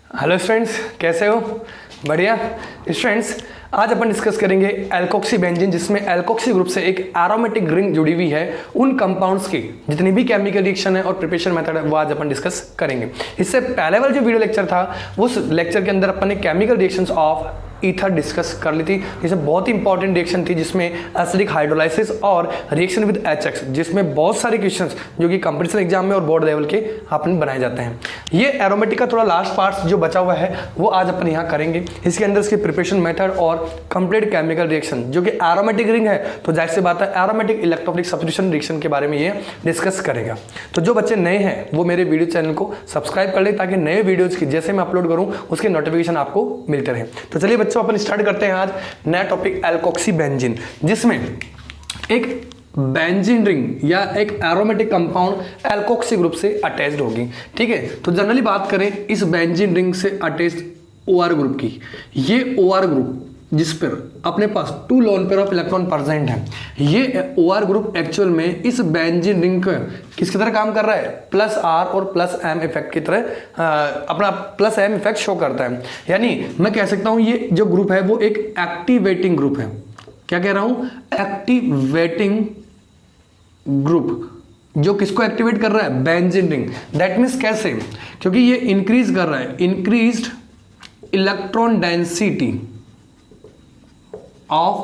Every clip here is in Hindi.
हेलो स्टूडेंट्स, कैसे हो? बढ़िया। स्टूडेंट्स, आज अपन डिस्कस करेंगे एल्कोक्सी बेंजीन, जिसमें एल्कोक्सी ग्रुप से एक एरोमेटिक रिंग जुड़ी हुई है। उन कंपाउंड्स की जितनी भी केमिकल रिएक्शन है और प्रिपरेशन मेथड है वो आज अपन डिस्कस करेंगे। इससे पहले वाला जो वीडियो लेक्चर था उस लेक्चर के अंदर अपन ने chemical reactions of ether discuss कर ली थी, जिसमें बहुत ही इंपॉर्टेंट रिएक्शन थी, जिसमें एसिडिक हाइड्रोलाइसिस और रिएक्शन विद एचएक्स, जिसमें बहुत सारे क्वेश्चंस जो कि कंपटीशन एग्जाम में और बोर्ड लेवल के अपन बनाए जाते हैं। ये एरोमेटिक का थोड़ा लास्ट पार्ट जो बचा हुआ है वो आज अपन यहाँ करेंगे। इसके अंदर इसकी प्रिपरेशन मेथड और कंप्लीट केमिकल रिएक्शन, जो कि एरोमेटिक रिंग है तो जाहिर सी बात है एरोमेटिक इलेक्ट्रोफिलिक सब्स्टिट्यूशन रिएक्शन के बारे में ये डिस्कस करेगा। तो जो बच्चे नए हैं वो मेरे वीडियो चैनल को सब्सक्राइब कर ले, ताकि नए वीडियोज की जैसे मैं अपलोड करूँ उसके नोटिफिकेशन आपको मिलते रहे। तो चलिए बच्चों, अपन स्टार्ट करते हैं आज नया टॉपिक एल्कोक्सी बेंजीन, जिसमें एक बेंजीन रिंग या एक एरोमेटिक कंपाउंड एल्कोक्सी ग्रुप से अटैच्ड होगी। ठीक है, तो जनरली बात करें इस बेंजीन रिंग से अटैच्ड ओआर ग्रुप की, ये ओआर ग्रुप जिस पर अपने पास 2 lone pair of electron present है, ये ओआर ग्रुप एक्चुअल में इस बेंजीन रिंग का किसकी तरह काम कर रहा है? प्लस आर और प्लस एम इफेक्ट की तरह अपना प्लस एम इफेक्ट शो करता है। यानी मैं कह सकता हूं ये जो ग्रुप है वो एक एक्टिवेटिंग ग्रुप है। क्या कह रहा हूं? एक्टिवेटिंग ग्रुप, जो किसको एक्टिवेट कर रहा है? Benzene ring. दैट मीन्स कैसे? क्योंकि ये इंक्रीज कर रहा है, increased electron density of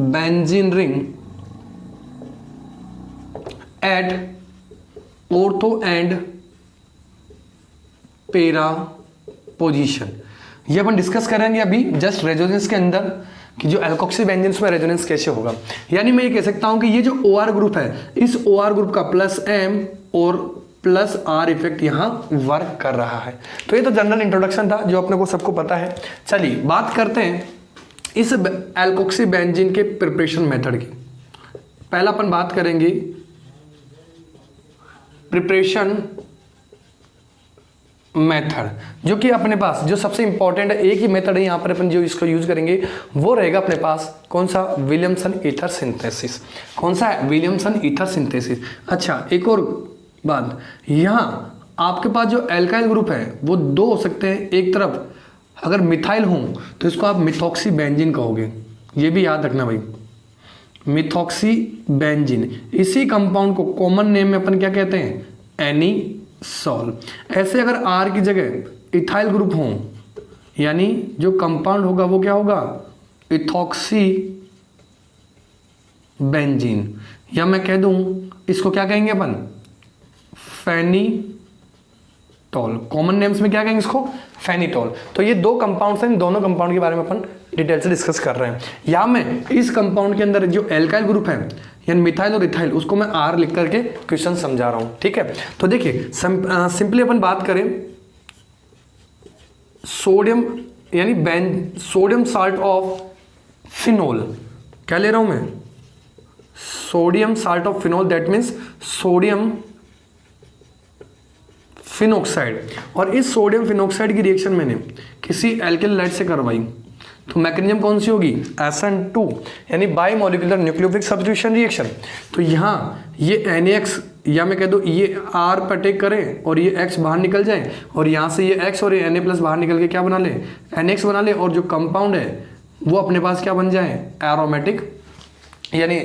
benzene ring at ortho and para position। ये अपन डिस्कस करेंगे अभी जस्ट रेजोनेंस के अंदर कि जो एल्कोक्सी बेंजीन्स में रेजोनेंस कैसे होगा। यानी मैं ये कह सकता हूं कि ये जो OR ग्रुप है, इस OR ग्रुप का प्लस M और प्लस R इफेक्ट यहां वर्क कर रहा है। तो ये तो जनरल इंट्रोडक्शन था जो अपने को सबको पता है। चलिए बात करते हैं इस एल्कोक्सी बेंजीन के प्रिपरेशन मेथड की। पहला अपन बात करेंगे प्रिपरेशन मेथड, जो कि अपने पास जो सबसे इंपॉर्टेंट है, एक ही मेथड है यहां पर अपन जो इसको यूज करेंगे वो रहेगा अपने पास कौन सा? Williamson ether synthesis. कौन सा है? Williamson ether synthesis. अच्छा, एक और बात, यहां आपके पास जो एल्काइल ग्रुप है वो 2 हो सकते हैं। एक तरफ अगर मिथाइल हो तो इसको आप मिथॉक्सी बेंजीन कहोगे, ये भी याद रखना भाई, मिथॉक्सी बेंजीन। इसी कंपाउंड को कॉमन नेम में अपन क्या कहते हैं? एनीसॉल। ऐसे अगर आर की जगह इथाइल ग्रुप हो, यानी जो कंपाउंड होगा वो क्या होगा? Ethoxy benzene. या मैं कह दूं इसको क्या कहेंगे अपन? फेनीटॉल। कॉमन नेम्स में क्या कहेंगे इसको? फेनीटॉल। तो ये 2 कंपाउंड्स हैं, इन दोनों कंपाउंड के बारे में अपन डिटेल से डिस्कस कर रहे हैं। या मैं इस कंपाउंड के अंदर जो एल्काइल ग्रुप है यानी मिथाइल और इथाइल, उसको मैं आर लिख करके क्वेश्चन समझा रहा हूं। ठीक है, तो देखिए सिंपली अपन बात करें सोडियम यानी सोडियम साल्ट ऑफ फिनोल। क्या ले रहा हूं मैं? Sodium salt of phenol. That means sodium phenoxide. और इस सोडियम फिनोक्साइड की रिएक्शन मैंने किसी एल्किल लाइट से करवाई, तो मैकेनिज्म कौन सी होगी? SN2 यानी by molecular nucleophilic substitution reaction. तो यहाँ ये NaX, या मैं कह दूँ ये R पर अटैक करें और ये X बाहर निकल जाए, और यहाँ से ये X और ये Na प्लस बाहर निकल के क्या बना ले? NX बना ले, और जो कंपाउंड है वो अपने पास क्या बन जाए? एरोमेटिक, यानी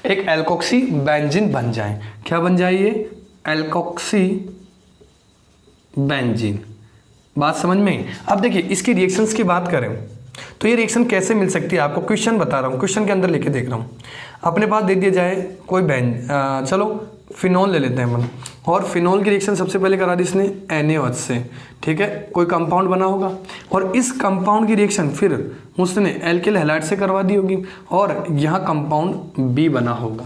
एक एल्कोक्सी बेंजीन बन जाए। क्या बन जाए? ये एल्कोक्सी बेंजीन। बात समझ में? अब देखिए इसकी रिएक्शंस की बात करें तो ये रिएक्शन कैसे मिल सकती है आपको? क्वेश्चन बता रहा हूँ, क्वेश्चन के अंदर लेके देख रहा हूँ। अपने पास दे दिया जाए कोई चलो फिनोल ले लेते हैं अपन, और फिनोल की रिएक्शन सबसे पहले करा दी इसने NaOH से। ठीक है, कोई कंपाउंड बना होगा, और इस कंपाउंड की रिएक्शन फिर उसने एल्किल हैलाइड से करवा दी होगी, और यहाँ कंपाउंड B बना होगा।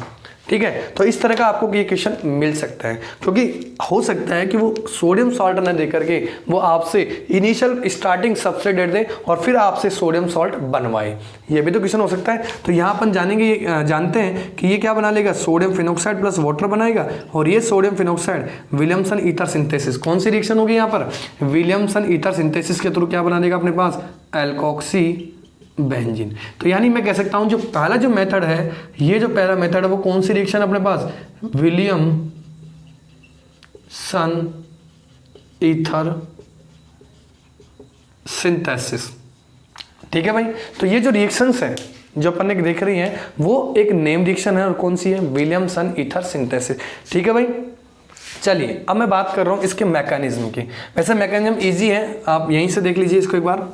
ठीक है, तो इस तरह का आपको ये क्वेश्चन मिल सकता है, क्योंकि हो सकता है कि वो सोडियम सॉल्ट न दे करके वो आपसे इनिशियल स्टार्टिंग सबसे दे दे और फिर आपसे सोडियम सॉल्ट बनवाए। ये भी तो क्वेश्चन हो सकता है। तो यहाँ अपन जानते हैं कि ये क्या बना लेगा? सोडियम फिनोक्साइड प्लस वाटर बनाएगा, और ये sodium phenoxide Williamson ether synthesis, कौन सी रिएक्शन होगी यहाँ पर? विलियमसन ईथर सिंथेसिस के थ्रू क्या बना देगा अपने पास? Alkoxy benzene. तो यानी मैं कह सकता हूं जो पहला जो मेथड है, ये जो पहला मेथड है वो कौन सी रिएक्शन अपने पास? विलियम सन ईथर सिंथेसिस। ठीक है भाई, तो ये जो रिएक्शंस है जो अपन एक देख रही हैं वो एक नेम रिएक्शन है, और कौन सी है, विलियमसन ईथर सिंथेसिस। ठीक है भाई, चलिए अब मैं बात कर रहा हूं इसके मैकेनिज्म की। वैसे मैकेनिज्म इजी है, आप यहीं से देख लीजिए इसको एक बार।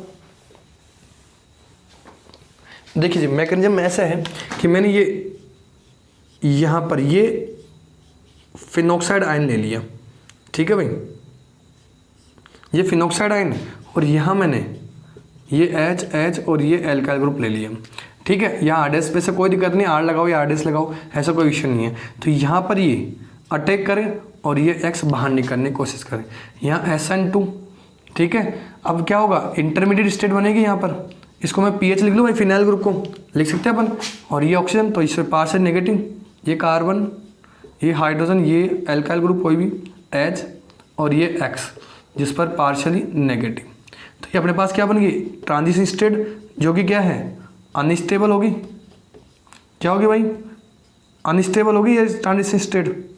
देखिए मैकेनिज्म ऐसा है कि मैंने ये यहां पर ये फिनॉक्साइड आयन ले लिया। ठीक है भाई, ये फिनॉक्साइड आयन, और यहां मैंने ये H और ये एल्काइल ग्रुप ले लिया। ठीक है, यहाँ आरडेस पे से कोई दिक्कत नहीं, आर लगाओ या आरडेस लगाओ, ऐसा कोई इश्यू नहीं है। तो यहाँ पर ये अटैक करें और ये X बाहर निकलने की कोशिश करें, यहाँ SN2। ठीक है, अब क्या होगा, इंटरमीडिएट स्टेट बनेगी यहाँ पर। इसको मैं पीएच लिख लूँ भाई, फिनाइल ग्रुप को लिख सकते हैं अपन। और ये ऑक्सीजन, तो इससे पास है नेगेटिव, ये कार्बन, ये हाइड्रोजन, ये एल्काइल ग्रुप कोई भी H, और ये X जिस पर पार्शियली नेगेटिव। तो ये अपने पास क्या बन गई, ट्रांजिशन स्टेट, जो कि क्या है, अनस्टेबल होगी। क्या होगी भाई, अनस्टेबल होगी ये ट्रांजिशन स्टेट।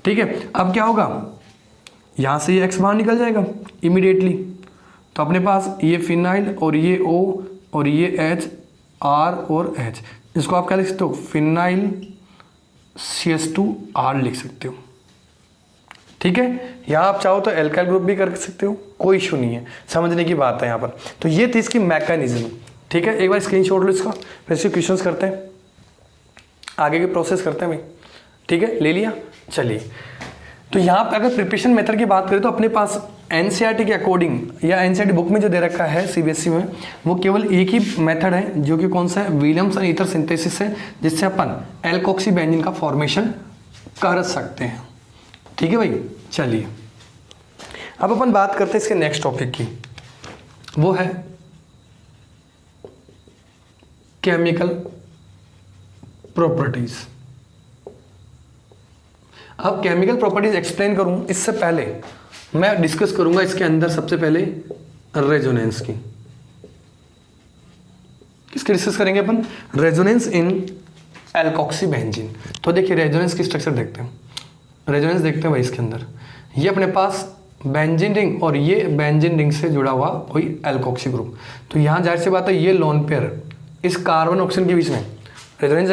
ठीक है, अब क्या होगा, यहां से ये X बाहर निकल जाएगा इमीडिएटली। तो अपने पास ये फिनाइल और ये O और ये H, R और H, इसको आप क्या लिख सकते हो, फिनाइल CH2R लिख सकते हो। ठीक है, यहाँ आप चाहो तो एल्काइल ग्रुप भी कर सकते हो, कोई इशू नहीं है, समझने की बात है यहाँ पर। तो ये थी इसकी मैकेनिज्म। ठीक है, एक बार स्क्रीनशॉट लो इसका, फिर इसके क्वेश्चंस करते हैं, आगे की प्रोसेस करते हैं भाई। ठीक है, ले लिया, चलिए। तो यहाँ पर अगर प्रिपरेशन मेथड की बात करें तो अपने पास एनसीईआरटी के अकॉर्डिंग या एनसीईआरटी बुक में जो दे रखा है सीबीएसई में, वो केवल एक ही मेथड है, जो कि कौन सा है, विलियमसन ईथर सिंथेसिस है, जिससे अपन एल्कोक्सी बेंजीन का फॉर्मेशन कर सकते हैं। ठीक है भाई, चलिए अब अपन बात करते हैं इसके नेक्स्ट टॉपिक की, वो है केमिकल प्रॉपर्टीज। अब केमिकल प्रॉपर्टीज एक्सप्लेन करूं इससे पहले मैं डिस्कस करूंगा इसके अंदर सबसे पहले रेजोनेंस की। किसकी डिस्कस करेंगे अपन, रेजोनेंस इन एल्कोक्सी बेंजीन। तो देखिए रेजोनेंस की स्ट्रक्चर देखते हैं, रेजोनेंस देखते हैं भाई। इसके अंदर ये अपने पास बेंजीन रिंग और ये बेंजीन रिंग से जुड़ा हुआ कोई एल्कोक्सी ग्रुप। तो यहाँ जाहिर सी बात है ये लोन पेयर इस कार्बन ऑक्सीजन के बीच में रेजोनेंस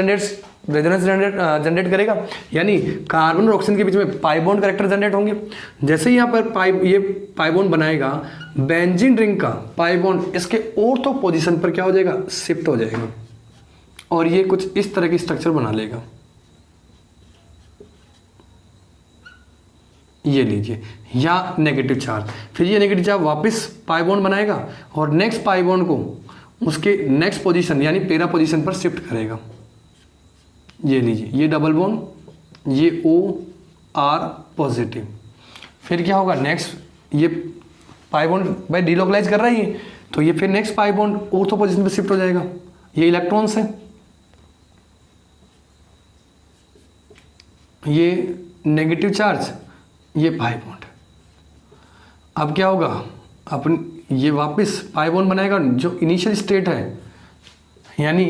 जनरेट करेगा, यानी कार्बन और ऑक्सीजन के बीच में पाई बॉन्ड कैरेक्टर जनरेट होंगे। जैसे ही यहाँ पर ये पाई बॉन्ड बनाएगा, बेंजीन रिंग का पाई बॉन्ड इसके ऑर्थो पोजीशन पर क्या हो जाएगा, शिफ्ट हो जाएगा, और ये कुछ इस तरह की स्ट्रक्चर बना लेगा। ये लीजिए, या नेगेटिव चार्ज, फिर ये नेगेटिव चार्ज वापस पाई बॉन्ड बनाएगा और नेक्स्ट पाई बॉन्ड को उसके नेक्स्ट पोजीशन यानी पेरा पोजीशन पर शिफ्ट करेगा। ये लीजिए, ये डबल बॉन्ड, ये OR पॉजिटिव, फिर क्या होगा, नेक्स्ट ये पाई बॉन्ड भाई डिलोकलाइज कर रहा है ये, तो ये फिर next pi bond ortho position पर शिफ्ट हो जाएगा। ये इलेक्ट्रॉन्स है, ये नेगेटिव चार्ज, ये पाई बॉन्ड। अब क्या होगा, अपन ये वापस पाई बॉन्ड बनाएगा, जो इनिशियल स्टेट है यानी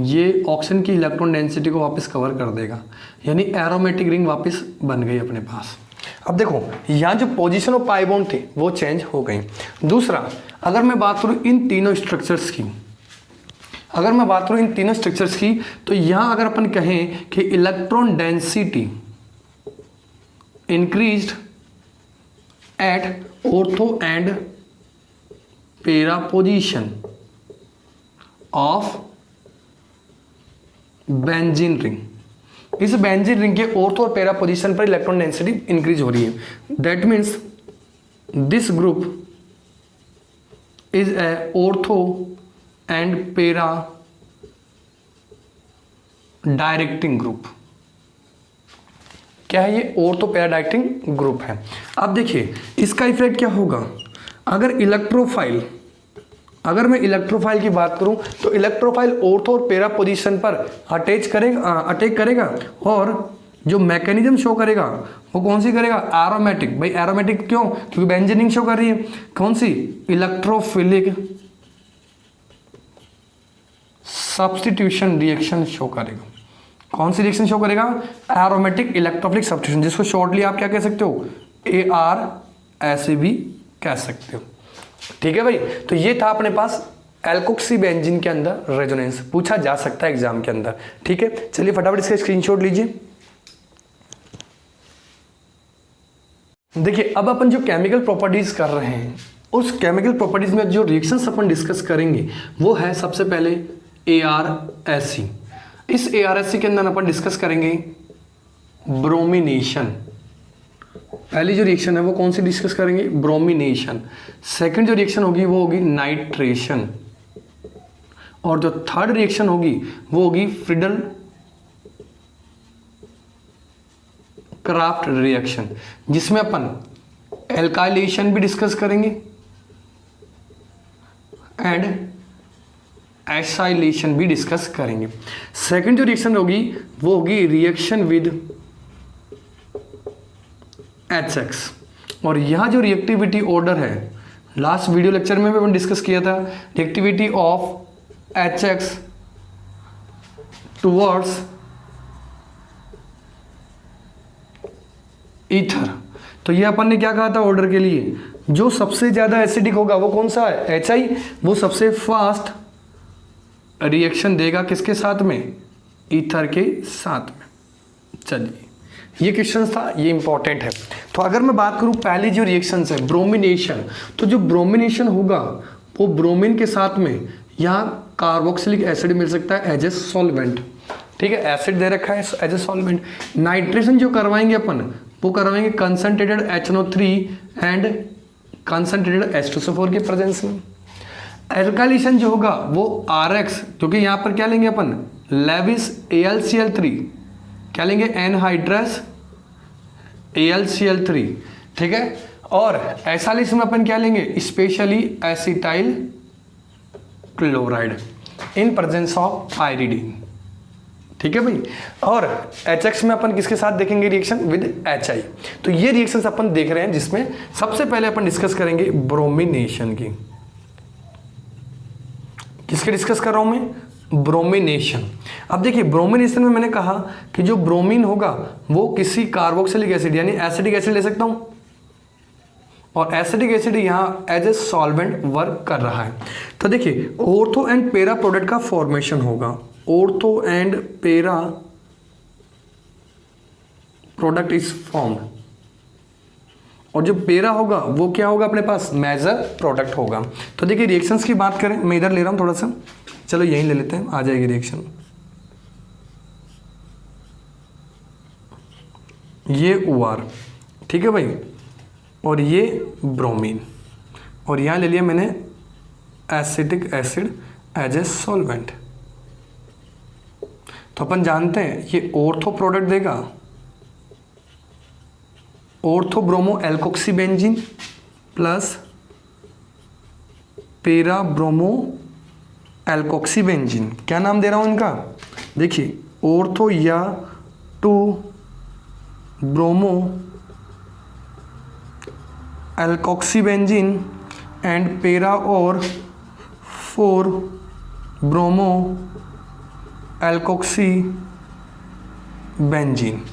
ये ऑक्सीजन की इलेक्ट्रॉन डेंसिटी को वापस कवर कर देगा, यानी एरोमेटिक रिंग वापस बन गई अपने पास। अब देखो यहाँ जो पोजीशन ऑफ पाई बॉन्ड थी वो चेंज हो गई। दूसरा, अगर मैं बात करूँ इन तीनों स्ट्रक्चर्स की, तो यहाँ अगर अपन कहें कि electron density increased at ortho and para position of benzene ring, इस बेंजीन रिंग के ऑर्थो और पेरा पोजीशन पर इलेक्ट्रॉन डेंसिटी इंक्रीज हो रही है। That means this group is a ortho and पेरा डायरेक्टिंग ग्रुप। क्या है ये, ऑर्थो पेरा डायरेक्टिंग ग्रुप है। अब देखिए इसका इफेक्ट क्या होगा, अगर मैं इलेक्ट्रोफाइल की बात करूं तो इलेक्ट्रोफाइल ऑर्थो और पेरा पोजीशन पर अटैक करेगा और जो मैकेनिज्म शो करेगा वो कौन सी करेगा, एरोमेटिक। भाई एरोमेटिक क्यों, क्योंकि बेंजीन रिंग शो कर रही है, कौन सी, इलेक्ट्रोफिलिक सब्स्टिट्यूशन रिएक्शन शो करेगा। कौन सी रिएक्शन शो करेगा, एरोमेटिक इलेक्ट्रोफिलिक सब्स्टिट्यूशन, जिसको शॉर्टली आप क्या कह सकते हो, ऐसे भी कह सकते हो। ठीक है भाई, तो ये था अपने पास एल्कोक्सी बेंजीन के अंदर रेजोनेंस, पूछा जा सकता है एग्जाम के अंदर। ठीक है, चलिए फटाफट इसका स्क्रीनशॉट लीजिए। देखिए अब अपन जो केमिकल प्रॉपर्टीज कर रहे हैं, उस केमिकल प्रॉपर्टीज में जो रिएक्शंस अपन डिस्कस करेंगे वो है सबसे पहले ARSC। इस ARSC के अंदर अपन डिस्कस करेंगे ब्रोमिनेशन। पहली जो रिएक्शन है वो कौन सी डिस्कस करेंगे? ब्रोमिनेशन। सेकंड जो रिएक्शन होगी वो होगी नाइट्रेशन, और जो थर्ड रिएक्शन होगी वो होगी फ्रीडल क्राफ्ट रिएक्शन, जिसमें अपन एल्काइलेशन भी डिस्कस करेंगे एंड एसाइलेशन भी डिस्कस करेंगे। सेकंड जो रिएक्शन होगी वो होगी रिएक्शन विद HX, और यहाँ जो रिएक्टिविटी ऑर्डर है लास्ट वीडियो लेक्चर में भी अपन डिस्कस किया था, reactivity of HX towards ether. तो ये अपन ने क्या कहा था ऑर्डर के लिए? जो सबसे ज्यादा एसिडिक होगा वो कौन सा है? HI। वो सबसे फास्ट रिएक्शन देगा किसके साथ में? ईथर के साथ में। चलिए ये क्वेश्चन था, ये इंपॉर्टेंट है। तो अगर मैं बात करूं पहली जो रिएक्शन है ब्रोमिनेशन, तो जो ब्रोमिनेशन होगा वो ब्रोमीन के साथ में यहाँ कार्बोक्सिलिक एसिड मिल सकता है एज ए सॉल्वेंट। ठीक है, एसिड दे रखा है एज ए सॉल्वेंट। नाइट्रेशन जो करवाएंगे अपन वो करवाएंगे concentrated HNO3 and concentrated H2SO4 के प्रेजेंस में। एल्काइलेशन जो होगा वो RX, क्योंकि यहाँ पर क्या लेंगे अपन? लेविस AlCl3, क्या लेंगे? Anhydrous AlCl3। ठीक है, और एसाइलेशन में अपन क्या लेंगे? Specially acetyl chloride in presence of pyridine. ठीक है भाई, और HX में अपन किसके साथ देखेंगे रिएक्शन? With HI। तो ये रिएक्शंस अपन देख रहे हैं जिसमें सबसे पहले अपन डिस्कस करेंगे ब्रोमिनेशन की। किसके डिस्कस कर रहा हूं मैं? ब्रोमिनेशन। अब देखिए ब्रोमिनेशन में मैंने कहा कि जो ब्रोमीन होगा वो किसी कार्बोक्सिलिक एसिड यानी एसिडिक एसिड ले सकता हूं, और एसिडिक एसिड यहाँ एज ए सॉल्वेंट वर्क कर रहा है। तो देखिए ऑर्थो एंड पेरा प्रोडक्ट का फॉर्मेशन होगा। ऑर्थो एंड पेरा प्रोडक्ट इज फॉर्म्ड, और जो पेरा होगा वो क्या होगा अपने पास? मेजर प्रोडक्ट होगा। तो देखिए रिएक्शंस की बात करें, मैं इधर ले रहा हूं थोड़ा सा, चलो यहीं ले लेते हैं, आ जाएगी रिएक्शन। ये OR, ठीक है भाई, और ये ब्रोमीन, और यहाँ ले लिया मैंने acetic acid as a solvent. तो अपन जानते हैं ये ऑर्थो प्रोडक्ट देगा, ortho bromo alkoxy benzene plus para bromo alkoxy benzene. क्या नाम दे रहा हूं इनका? देखिए ऑर्थो या 2 ब्रोमो एल्कोक्सी बेंजीन एंड पेरा और 4 ब्रोमो एल्कोक्सी बेंजीन।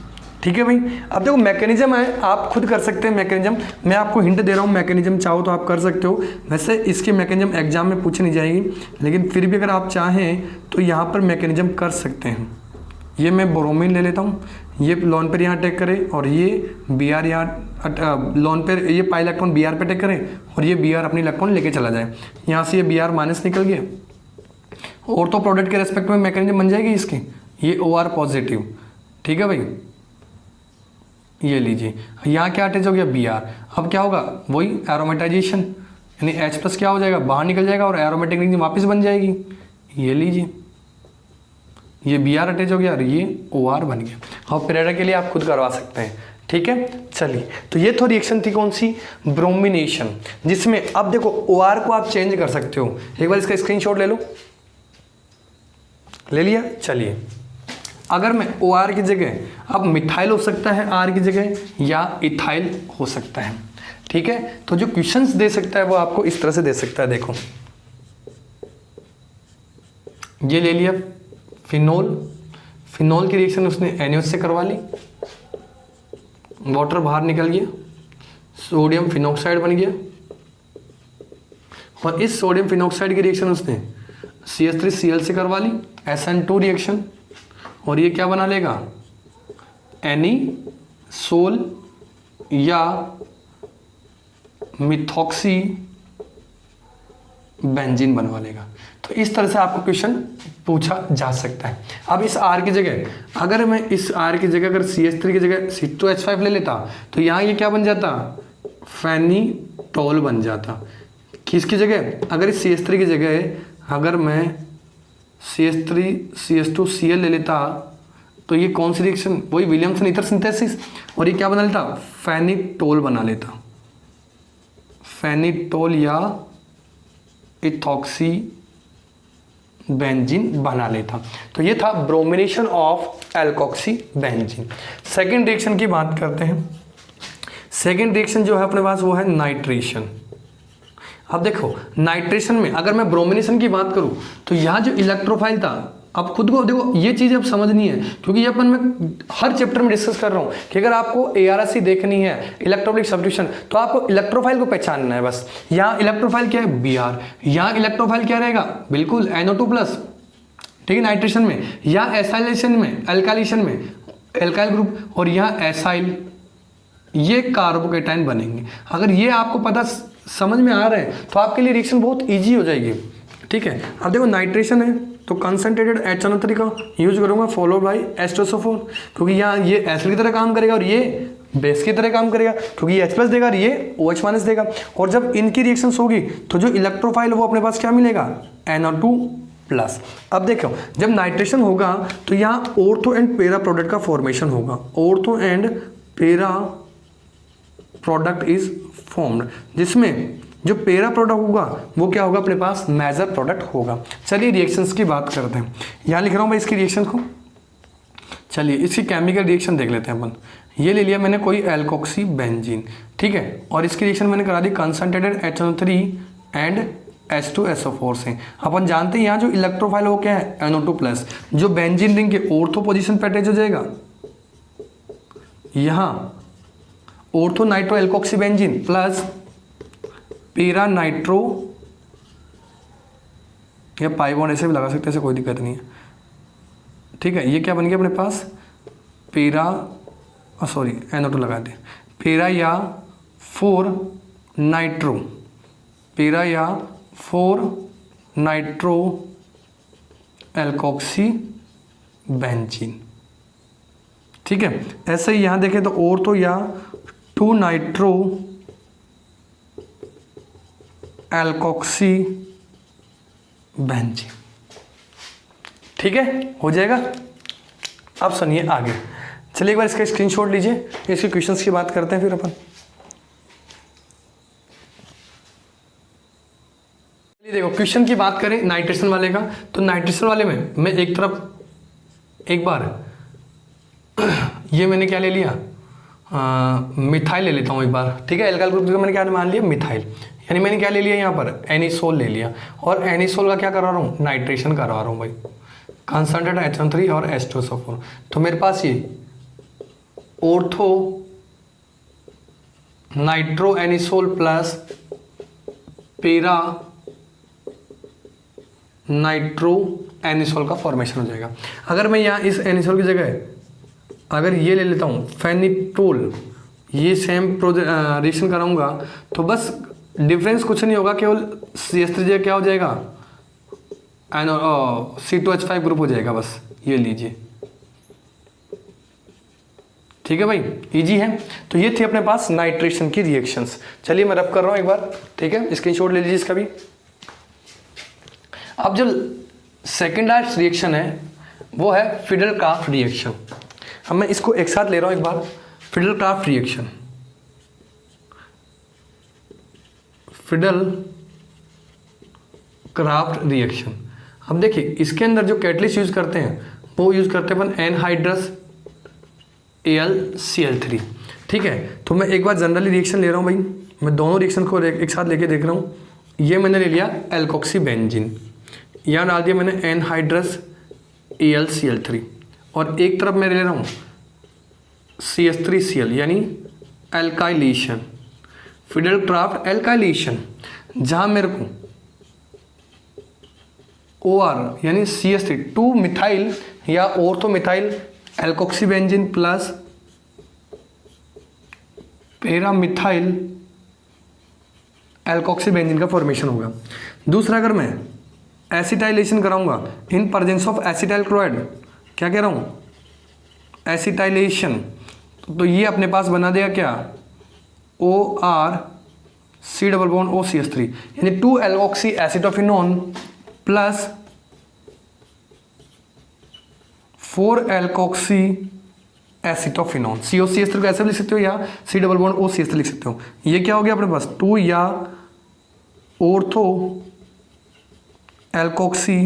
ठीक है भाई, अब देखो मैकेनिज्म है, आप खुद कर सकते हैं मैकेनिज्म, मैं आपको हिंट दे रहा हूँ, मैकेनिज्म चाहो तो आप कर सकते हो। वैसे इसकी मैकेनिज्म एग्जाम में पूछी नहीं जाएगी, लेकिन फिर भी अगर आप चाहें तो यहाँ पर मैकेनिज्म कर सकते हैं। ये मैं ब्रोमीन ले लेता हूँ, ये लॉन पेयर यहाँ अटैक करे, और ये Br यहाँ लॉन पेयर, ये पाई इलेक्ट्रॉन Br पे अटैक करे, और ये Br अपनी इलेक्ट्रॉन लेके चला जाए। यहाँ से ये Br माइनस निकल गया, ऑर्थो प्रोडक्ट के रेस्पेक्ट में मैकेनिज्म बन जाएगी इसकी, ये OR पॉजिटिव। ठीक है भाई, ये लीजिए, यहाँ क्या अटैच हो गया? Br। अब क्या होगा? वही एरोमेटाइजेशन, यानी H+ क्या हो जाएगा? बाहर निकल जाएगा और एरोमेटिक रिंग वापस बन जाएगी। ये लीजिए, ये Br अटैच हो गया और ये OR बन गया। और पेरा के लिए आप खुद करवा सकते हैं। ठीक है, चलिए, तो ये तो रिएक्शन थी कौन सी? ब्रोमिनेशन, जिसमें अब देखो OR को आप चेंज कर सकते हो। एक बार इसका स्क्रीनशॉट ले लो, ले लिया। चलिए, अगर मैं OR की जगह, अब मिथाइल हो सकता है R की जगह, या इथाइल हो सकता है। ठीक है, तो जो क्वेश्चंस दे सकता है वो आपको इस तरह से दे सकता है। देखो ये ले लिया फिनोल, फिनोल की रिएक्शन उसने NaOH से करवा ली, वाटर बाहर निकल गया, सोडियम फिनॉक्साइड बन गया, और इस सोडियम फिनॉक्साइड की रिएक्शन उसने CH3Cl से करवा ली, SN2 रिएक्शन, और ये क्या बना लेगा, एनीसोल या मिथॉक्सी बेंजीन बनवा लेगा। तो इस तरह से आपको क्वेश्चन पूछा जा सकता है। अब इस R की जगह, अगर मैं इस R की जगह अगर CH3 की जगह C2H5 ले लेता तो यहाँ ये क्या बन जाता, फेनिटोल बन जाता। किसकी जगह, अगर इस CH3 की जगह अगर मैं CH3 CH2Cl ले लेता तो ये कौन सी रिएक्शन, वही विलियमसन ईथर सिंथेसिस, और ये क्या बना लेता, फेनिटोल बना लेता, फेनिटोल या इथॉक्सी बेंजीन बना लेता। तो ये था bromination of alkoxy benzene. Second reaction की बात करते हैं। सेकेंड रिएक्शन जो है अपने पास वो है नाइट्रेशन। अब देखो नाइट्रेशन में अगर मैं ब्रोमिनेशन की बात करूं तो यहाँ जो इलेक्ट्रोफाइल था, अब खुद को देखो ये चीज़ अब समझनी है, क्योंकि ये अपन मैं हर चैप्टर में डिस्कस कर रहा हूँ कि अगर आपको ARSC देखनी है, इलेक्ट्रोफिलिक सब्स्टिट्यूशन, तो आपको इलेक्ट्रोफाइल को पहचानना है बस। यहाँ इलेक्ट्रोफाइल क्या है, Br, यहाँ इलेक्ट्रोफाइल क्या रहेगा, बिल्कुल NO2+, ठीक है, नाइट्रेशन में, या एसाइलेशन में, एल्काइलेशन में एल्काइल ग्रुप, और यहाँ एसाइल, ये कार्बोकेटाइन बनेंगे। अगर ये आपको पता समझ में आ रहा है तो आपके लिए रिएक्शन बहुत ईजी हो जाएगी, ठीक है। अब देखो नाइट्रेशन है तो कंसनट्रेटेड HNO3 का यूज करूंगा फॉलोड बाई H2SO4, क्योंकि यहाँ ये एसिड की तरह काम करेगा और ये बेस की तरह काम करेगा, क्योंकि ये H+ देगा और ये OH- देगा। और जब इनकी रिएक्शंस होगी तो जो इलेक्ट्रोफाइल वो अपने पास क्या मिलेगा, NO2+। अब देखो जब नाइट्रेशन होगा तो यहाँ ऑर्थो एंड पेरा प्रोडक्ट का फॉर्मेशन होगा, ऑर्थो एंड पेरा प्रोडक्ट इज फॉर्म्ड, जिसमें जो पेरा प्रोडक्ट होगा वो क्या होगा, अपने पास मेजर प्रोडक्ट होगा। चलिए रिएक्शंस की बात करते हैं। यहाँ लिख रहा हूँ मैं इसकी रिएक्शन को। चलिए इसकी केमिकल रिएक्शन देख लेते हैं अपन। ये ले लिया मैंने कोई एल्कोक्सी बेंजीन, ठीक है, और इसकी रिएक्शन मैंने करा दी कंसनट्रेटेड HNO3 एंड H2SO4 से। अपन जानते हैं यहाँ जो इलेक्ट्रोफाइल वो क्या है, NO2+, जो बेंजीन रिंग के ऑर्थो पोजिशन पे अटैच हो जाएगा, यहाँ ortho nitro alkoxy benzene plus पेरा नाइट्रो, या पाई बॉन्ड ऐसे भी लगा सकते हैं, ऐसे कोई दिक्कत नहीं है, ठीक है। ये क्या बन गया अपने पास, पेरा, सॉरी NO2 लगा दे, पेरा या 4 नाइट्रो, पेरा या 4 नाइट्रो एल्कोक्सी बेंजीन, ठीक है। ऐसे ही यहाँ देखें तो ऑर्थो या 2 नाइट्रो एल्कोक्सी बेंजीन, ठीक है, हो जाएगा। अब सुनिए आगे, चलिए एक बार इसका स्क्रीनशॉट लीजिए, इसके क्वेश्चंस की बात करते हैं फिर अपन। चलिए देखो क्वेश्चन की बात करें नाइट्रेशन वाले का, तो नाइट्रेशन वाले में मैं एक तरफ एक बार ये मैंने क्या ले लिया, मिथाइल ले लेता हूँ एक बार, ठीक है। एल्काइल ग्रुप का मैंने क्या मान लिया, मिथाइल, यानी मैंने क्या ले लिया यहाँ पर, एनीसोल ले लिया, और एनीसोल का क्या करवा रहा हूँ, नाइट्रेशन करवा रहा हूँ भाई, कंसनट्रेटेड HNO3 और H2SO4। तो मेरे पास ये ऑर्थो नाइट्रो एनीसोल प्लस पेरा नाइट्रो एनीसोल का फॉर्मेशन हो जाएगा। अगर मैं यहाँ इस एनीसोल की जगह अगर ये ले लेता हूँ फेनिटोल, ये सेम रिएक्शन कराऊंगा तो बस डिफरेंस कुछ नहीं होगा, केवल CH3 क्या हो जाएगा, C2H5 ग्रुप हो जाएगा, बस ये लीजिए, ठीक है भाई, इजी है। तो ये थी अपने पास नाइट्रेशन की रिएक्शंस। चलिए मैं रब कर रहा हूँ एक बार, ठीक है, स्क्रीनशॉट ले लीजिए इसका भी। अब जो सेकेंड लास्ट रिएक्शन है वो है फिडल-क्राफ्ट रिएक्शन। अब मैं इसको एक साथ ले रहा हूँ एक बार, फिडल-क्राफ्ट रिएक्शन, फिडल-क्राफ्ट रिएक्शन। अब देखिए इसके अंदर जो कैटलिस्ट यूज करते हैं वो यूज करते हैं अपन एनहाइड्रस AlCl3, ठीक है। तो मैं एक बार जनरली रिएक्शन ले रहा हूँ भाई, मैं दोनों रिएक्शन को एक साथ लेके देख रहा हूँ। ये मैंने ले लिया एल्कोक्सी बेंजीन, यहाँ डाल दिया मैंने एनहाइड्रस AlCl3, और एक तरफ मैं ले रहा हूँ CH3Cl यानी एल्काइलेशन, फिडल क्राफ्ट एल्काइलेशन, जहां मेरे को OR यानी CH3 2 मिथाइल या orthomethyl alkoxy benzene plus paramethyl alkoxy benzene का फॉर्मेशन होगा। दूसरा, अगर मैं एसिटाइलेशन कराऊंगा in presence of acetyl chloride, क्या कह रहा हूं, एसिटाइलेशन, तो ये अपने पास बना देगा क्या, OR C double bond OCH3 यानी 2 alkoxy acetophenone plus 4 alkoxy acetophenone, COCH3 को ऐसे भी लिख सकते हो या C डबल बॉन्ड OCH3 लिख सकते हो। ये क्या हो गया अपने पास, 2 या ऑर्थो एल्कोक्सी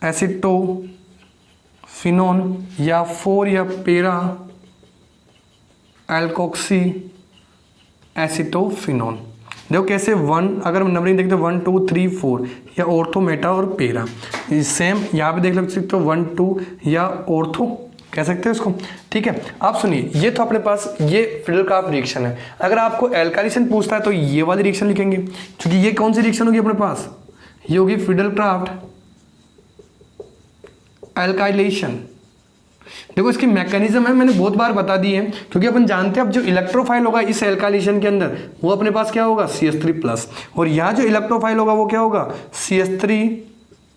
एसिटोफिनोन या 4 या पैरा एल्कोक्सी एसिटोफिनोन। देखो कैसे 1, अगर नंबरिंग देखते हो 1 2 3 4 या ऑर्थो मेटा और पैरा, सेम यहाँ पे देख सकते हो 1 2 या ऑर्थो कह सकते हैं इसको। ठीक है, आप सुनिए, ये तो अपने पास ये फिडल क्राफ्ट रिएक्शन है। अगर आपको एल्काइलेशन पूछता है तो ये वाली रिएक्शन लिखेंगे, क्योंकि ये कौन सी रिएक्शन होगी अपने पास, ये होगी फिडल क्राफ्ट एल्काइलेशन। देखो इसकी मैकेनिज्म है, मैंने बहुत बार बता दी है, क्योंकि अपन जानते हैं अब जो इलेक्ट्रोफाइल होगा इस एल्काइलेशन के अंदर वो अपने पास क्या होगा, CH3+, और यहाँ जो इलेक्ट्रोफाइल होगा वो क्या होगा, CH3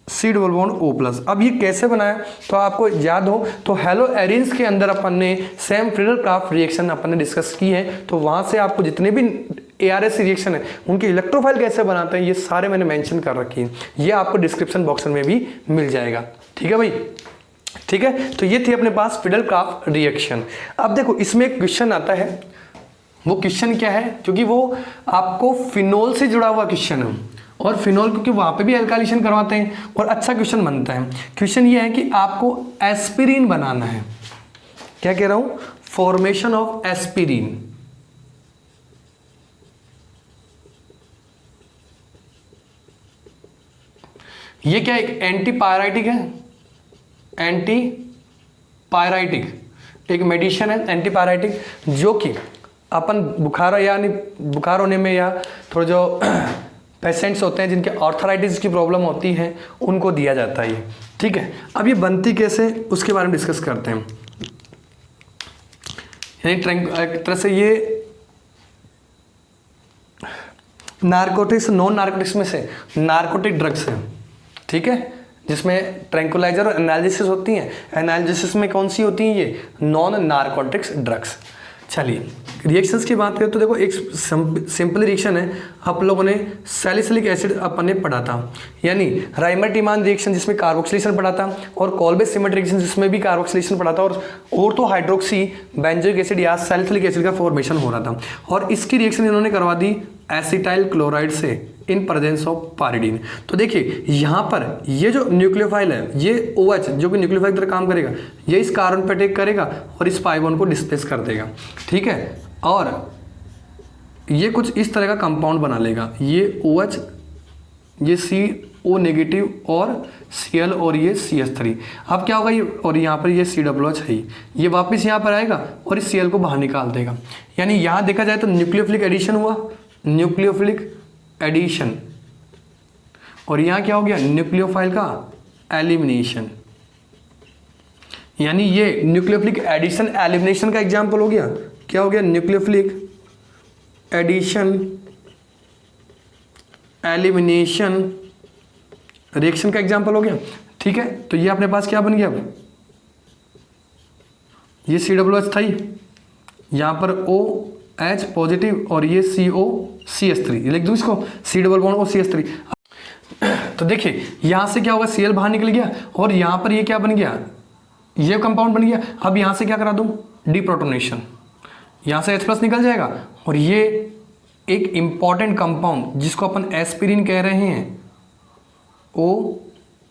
C double bond O+। अब ये कैसे बनाया, तो आपको याद हो तो हेलो एरिन्स के अंदर अपन ने सेम फिडल क्राफ्ट रिएक्शन अपन ने डिस्कस की है, तो वहाँ से आपको जितने भी ARS रिएक्शन है उनके इलेक्ट्रोफाइल कैसे बनाते हैं ये सारे मैंने मेंशन कर रखी है, ये आपको डिस्क्रिप्शन बॉक्स में भी मिल जाएगा। ठीक है भाई, ठीक है, तो ये थी अपने पास फिडल क्राफ्ट रिएक्शन। अब देखो इसमें एक क्वेश्चन आता है, वो क्वेश्चन क्या है, क्योंकि वो आपको फिनोल से जुड़ा हुआ क्वेश्चन है, और फिनोल क्योंकि वहाँ पे भी एल्काइलेशन करवाते हैं और अच्छा क्वेश्चन बनता है। क्वेश्चन ये है कि आपको एस्पिरिन बनाना है, क्या कह रहा हूँ, फॉर्मेशन ऑफ एस्पिरिन। ये क्या एक एंटीपायराइटिक है, एंटीपायराइटिक एक मेडिसिन है एंटीपायराइटिक, जो कि अपन बुखार यानी बुखार होने में या थोड़ा जो पेशेंट्स होते हैं जिनके आर्थराइटिस की प्रॉब्लम होती है उनको दिया जाता है ये। ठीक है, अब ये बनती कैसे उसके बारे में डिस्कस करते हैं। यानी एक तरह से ये नारकोटिक्स, नॉन नारकोटिक्स में से नारकोटिक ड्रग्स है। ठीक है, जिसमें ट्रैंकुलाइजर और एनालिसिस होती हैं, एनालिसिस में कौन सी होती हैं, ये नॉन नारकोटिक्स ड्रग्स। चलिए रिएक्शंस की बात करें तो देखो एक सिंपल रिएक्शन है, आप लोगों ने सैलिसिलिक एसिड अपन ने पढ़ा था, यानी राइमर-टिमान रिएक्शन जिसमें कार्बोक्सिलेशन पढ़ा था, और कॉल्बे-सिमट रिएक्शन जिसमें भी कार्बोक्सिलेशन पढ़ा था, और ऑर्थो हाइड्रोक्सी बेंजोइक एसिड या सैलिसिलिक एसिड का फॉर्मेशन हो रहा था, और इसकी रिएक्शन इन्होंने करवा दी एसिटाइल क्लोराइड से इन प्रेजेंस ऑफ पारिडीन। तो देखिए यहाँ पर ये जो न्यूक्लियोफाइल है, ये OH जो कि न्यूक्लियोफाइल की तरह काम करेगा, ये इस कार्बन पे अटैक करेगा और इस पाई बॉन्ड को डिस्प्लेस कर देगा। ठीक है, और ये कुछ इस तरह का कंपाउंड बना लेगा, ये OH, ये CO नेगेटिव और Cl और ये CH3। अब क्या होगा ये, और यहाँ पर ये COOH है, ये वापस यहाँ पर आएगा और इस Cl को बाहर निकाल देगा। यानी यहाँ देखा जाए तो न्यूक्लियोफिलिक एडिशन हुआ, न्यूक्लियोफिलिक एडिशन, और यहाँ क्या हो गया, न्यूक्लियोफाइल का एलिमिनेशन। यानी ये न्यूक्लियोफिलिक एडिशन एलिमिनेशन का एग्जाम्पल हो गया। क्या हो गया, न्यूक्लियोफिलिक एडिशन एलिमिनेशन रिएक्शन का एग्जाम्पल हो गया। ठीक है, तो ये अपने पास क्या बन गया, अब ये COOH था, यहाँ पर OH पॉजिटिव और ये COCH3, ये लिख दूँ इसको, C डबल बॉन्ड OCH3। तो देखिए यहाँ से क्या होगा, Cl बाहर निकल गया और यहाँ पर ये क्या बन गया, ये कंपाउंड बन गया। अब यहाँ से क्या करा दूँ, डीप्रोटोनेशन, यहाँ से H+ निकल जाएगा, और ये एक इंपॉर्टेंट कंपाउंड जिसको अपन एस्पिरिन कह रहे हैं,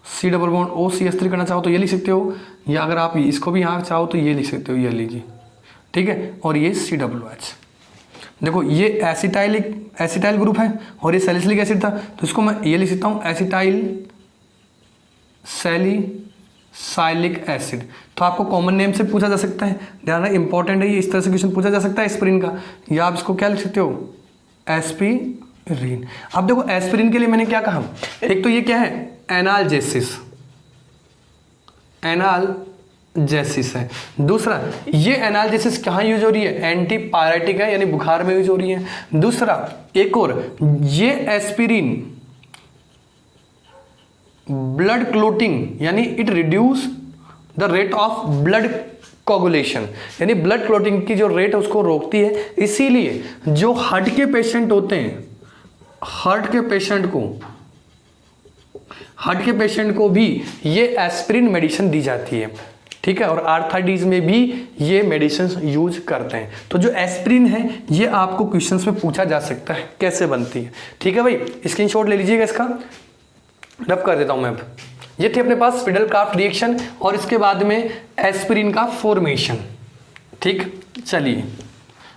C डबल बॉन्ड OCH3 करना चाहो तो ये लिख सकते हो, या अगर आप इसको भी यहाँ चाहो तो ये लिख सकते हो, ये लीजिए। ठीक है, और ये COOH। देखो ये एसिटाइल ग्रुप है और ये सैलिसिलिक एसिड था, तो इसको मैं ये लिख सकता हूँ एसिटाइल साइलिक एसिड। तो आपको कॉमन नेम से पूछा जा सकता है, ध्यान रखना इंपॉर्टेंट है ये, इस तरह से क्वेश्चन पूछा जा सकता है एस्पिरिन का, या आप इसको क्या लिख सकते हो, एस्पिरिन। अब देखो एस्पिरिन के लिए मैंने क्या कहा, एक तो ये क्या है, एनाल्जेसिस, एनाल्जेसिस है। दूसरा ये एनाल्जेसिस कहाँ यूज हो रही है, एंटीपायरेटिक है यानी बुखार में यूज हो रही है। दूसरा एक और, ये एस्पिरिन ब्लड क्लोटिंग यानी it reduce the rate of blood coagulation, यानी ब्लड क्लोटिंग की जो रेट है उसको रोकती है। इसीलिए जो हार्ट के पेशेंट होते हैं, हार्ट के पेशेंट को भी ये एस्पिरिन मेडिसिन दी जाती है, ठीक है। और आर्थराइटिस में भी ये मेडिसिन यूज करते हैं। तो जो एस्पिरिन है ये आपको क्वेश्चंस में पूछा जा सकता है कैसे बनती है, ठीक है भाई। स्क्रीनशॉट ले लीजिएगा, इसका रब कर देता हूं मैं। अब ये थी अपने पास फिडेल क्राफ्ट रिएक्शन और इसके बाद में एस्पिरिन का फॉर्मेशन, ठीक। चलिए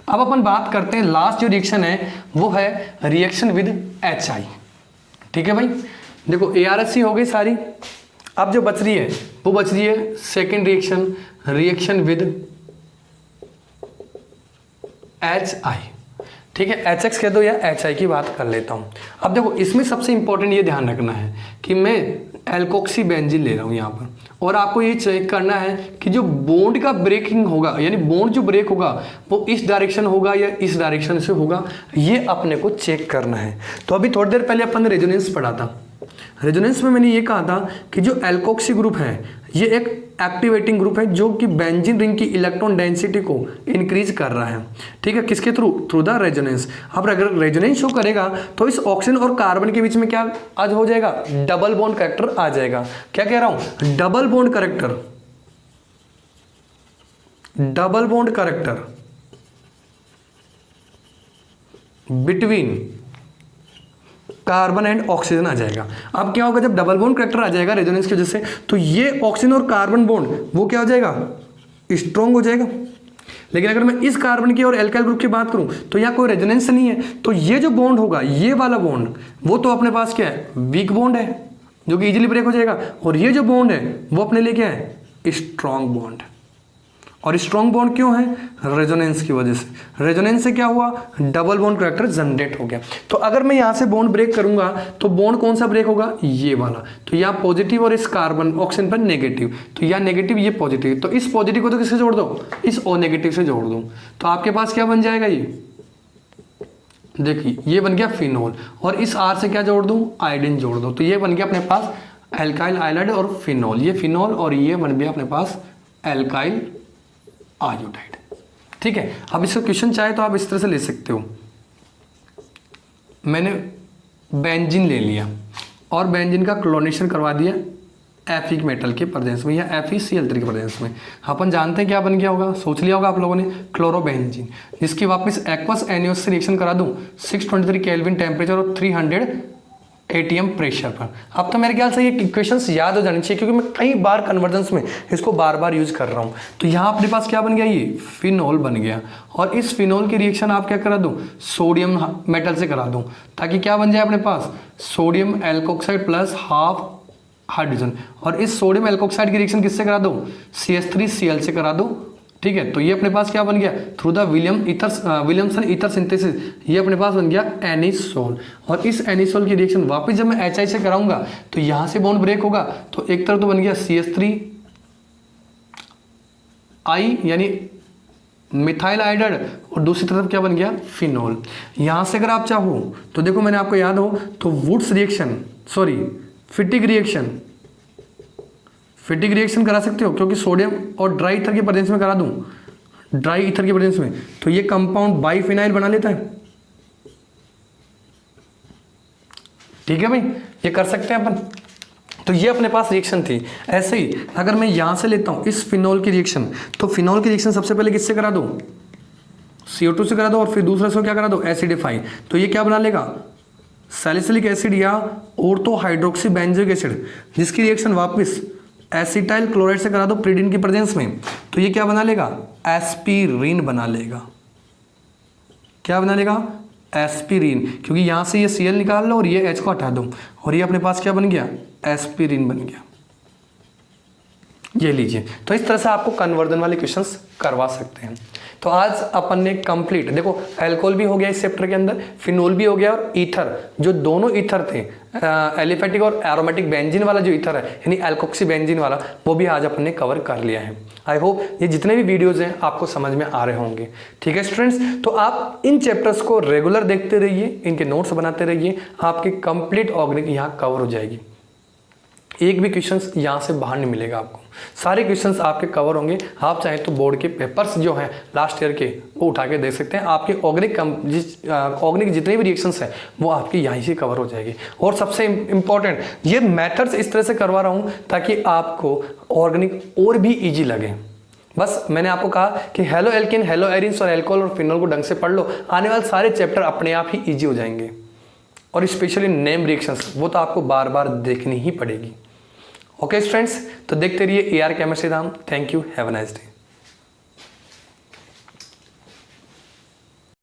अब अपन बात करते हैं, लास्ट जो रिएक्शन है वो है रिएक्शन विद HI, ठीक है भाई। देखो ARSC हो गई सारी, अब जो बच रही है वो बच रही है second reaction, reaction with HI, ठीक है। HX कह दो या HI की बात कर लेता हूं। अब देखो इसमें सबसे इंपॉर्टेंट ये ध्यान रखना है कि मैं एल्कोक्सी बेंजीन ले रहा हूं यहां पर, और आपको ये चेक करना है कि जो बॉन्ड का ब्रेकिंग होगा, यानी बॉन्ड जो ब्रेक होगा वो इस डायरेक्शन होगा या इस डायरेक्शन से होगा, ये अपने को चेक करना है। तो अभी थोड़ी देर पहले अपन ने रेजोनेंस पढ़ा था, रेजोनेंस में मैंने ये कहा था कि जो एल्कोक्सी ग्रुप है ये एक एक्टिवेटिंग ग्रुप है जो कि बेंजीन रिंग की इलेक्ट्रॉन डेंसिटी को इंक्रीज कर रहा है, ठीक है। किसके थ्रू द रेजोनेंस। अब अगर रेजोनेंस शो करेगा तो इस ऑक्सीजन और कार्बन के बीच में क्या आज हो जाएगा, डबल बॉन्ड कैरेक्टर आ जाएगा। क्या कह रहा हूं, double bond character, double bond character between carbon and oxygen आ जाएगा। अब क्या होगा, जब डबल बॉन्ड कैरेक्टर आ जाएगा रेजोनेंस की वजह से, तो ये ऑक्सीजन और कार्बन बॉन्ड वो क्या हो जाएगा, स्ट्रॉन्ग हो जाएगा। लेकिन अगर मैं इस कार्बन की और एल्काइल ग्रुप की बात करूं तो यहाँ कोई रेजोनेंस नहीं है, तो ये जो बॉन्ड होगा, ये वाला बॉन्ड वो तो अपने पास क्या है, वीक बॉन्ड है जो कि इजीली ब्रेक हो जाएगा, और ये जो बॉन्ड है वो अपने लिए क्या है, स्ट्रॉन्ग बॉन्ड। और स्ट्रॉन्ग बॉन्ड क्यों है, रेजोनेंस की वजह से। रेजोनेंस से क्या हुआ, डबल बॉन्ड कैरेक्टर जनरेट हो गया। तो अगर मैं यहां से बॉन्ड ब्रेक करूंगा तो बॉन्ड कौन सा ब्रेक होगा, ये वाला। तो यहाँ पॉजिटिव और इस कार्बन ऑक्सीजन पर नेगेटिव, तो यहाँ नेगेटिव ये पॉजिटिव, तो इस पॉजिटिव को तो किससे जोड़ दो, इस O नेगेटिव से जोड़ दो। तो आपके पास क्या बन जाएगा, ये देखिए ये बन गया फिनोल, और इस R से क्या जोड़ दूं, आयोडीन जोड़ दो। तो ये बन गया अपने पास एल्काइल आयोडाइड और फिनोल, ये फिनोल और ये बन गया अपने पास एल्काइल आयोडाइड, ठीक है। अब इसका क्वेश्चन चाहे तो आप इस तरह से ले सकते हो, मैंने बेंजीन ले लिया और बेंजीन का क्लोरीनेशन करवा दिया एफिक मेटल के प्रेजेंस में या FeCl3 के प्रेजेंस में। अपन जानते हैं क्या बन गया होगा, सोच लिया होगा आप लोगों ने, क्लोरोबेंजीन, जिसकी वापस एक्वस एनियोस से रिएक्शन करा दूं 623 केल्विन टेम्परेचर और 300 ATM प्रेशर पर। अब तो मेरे ख्याल से ये इक्वेशंस याद हो जानी चाहिए, क्योंकि मैं कई बार कन्वर्जन्स में इसको बार बार यूज कर रहा हूँ। तो यहाँ अपने पास क्या बन गया, ये फिनोल बन गया, और इस फिनोल की रिएक्शन आप क्या करा दूं, सोडियम मेटल से करा दूं, ताकि क्या बन जाए अपने पास, sodium alkoxide plus half hydrogen. और इस सोडियम एल्कोक्साइड की रिएक्शन किससे करा दूं, CH3Cl से करा दूं, ठीक है। तो ये अपने पास क्या बन गया, through the Williamson ether synthesis ये अपने पास बन गया एनिसोल। और इस एनिसोल की रिएक्शन वापस जब मैं HI से कराऊंगा तो यहां से बॉन्ड ब्रेक होगा, तो एक तरफ तो बन गया CH3I यानी मिथाइल आयोडाइड, और दूसरी तरफ क्या बन गया, फिनोल। यहां से अगर आप चाहो तो देखो, मैंने आपको याद हो तो वुड्स रिएक्शन, सॉरी फिटिक रिएक्शन करा सकते हो, क्योंकि सोडियम और ड्राई ईथर के प्रेजेंस में करा दूं, ड्राई ईथर के प्रेजेंस में, तो ये कंपाउंड बाइफिनाइल बना लेता है, ठीक है भाई, ये कर सकते हैं अपन। तो ये अपने पास रिएक्शन थी। ऐसे ही अगर मैं यहां से लेता हूं इस फिनोल की रिएक्शन, तो फिनोल की रिएक्शन सबसे पहले किससे करा दो, CO2 से करा दो, और फिर दूसरा से क्या करा दो, एसिडिफाई। तो ये क्या बना लेगा, सैलिसिलिक एसिड या ऑर्थो हाइड्रोक्सी बेंजोइक एसिड, जिसकी रिएक्शन वापस एसिटाइल क्लोराइड से करा दो प्रीडिन की प्रेजेंस में, तो ये क्या बना लेगा, एस्पिरिन बना लेगा। क्या बना लेगा, एस्पिरिन, क्योंकि यहां से ये Cl निकाल लो और ये H को हटा दो, और ये अपने पास क्या बन गया, एस्पिरिन बन गया। ये लीजिए। तो इस तरह से आपको कन्वर्जन वाले क्वेश्चंस करवा सकते हैं। तो आज अपन ने कंप्लीट, देखो अल्कोहल भी हो गया इस चैप्टर के अंदर, फिनोल भी हो गया, और ईथर, जो दोनों ईथर थे, एलिफेटिक और एरोमेटिक बेंजीन वाला जो ईथर है यानी एल्कोक्सी बेंजीन वाला, वो भी आज अपन ने कवर कर लिया है। आई होप ये जितने भी वीडियोज हैं आपको समझ में आ रहे होंगे। ठीक है स्टूडेंट्स, तो आप इन चैप्टर्स को रेगुलर देखते रहिए, इनके नोट्स बनाते रहिए, आपकी कंप्लीट ऑर्गेनिक यहाँ कवर हो जाएगी। एक भी क्वेश्चंस यहाँ से बाहर नहीं मिलेगा आपको, सारे क्वेश्चंस आपके कवर होंगे। आप चाहें तो बोर्ड के पेपर्स जो हैं लास्ट ईयर के वो उठा के देख सकते हैं। आपके ऑर्गेनिक जितने भी रिएक्शंस हैं वो आपकी यहीं से कवर हो जाएगी। और सबसे इम्पॉर्टेंट, ये मेथड्स इस तरह से करवा रहा हूँ ताकि आपको ऑर्गेनिक और भी ईजी लगे। बस मैंने आपको कहा कि हेलो एल्केन, हेलो एरिन्स और एल्कोहल और फिनोल को ढंग से पढ़ लो, आने वाले सारे चैप्टर अपने आप ही ईजी हो जाएंगे। और स्पेशली नेम रिएक्शंस, वो तो आपको बार बार देखनी ही पड़ेगी। ओके स्टूडेंट्स, तो देखते रहिए AR chemistry Dham. Thank you, have a nice day.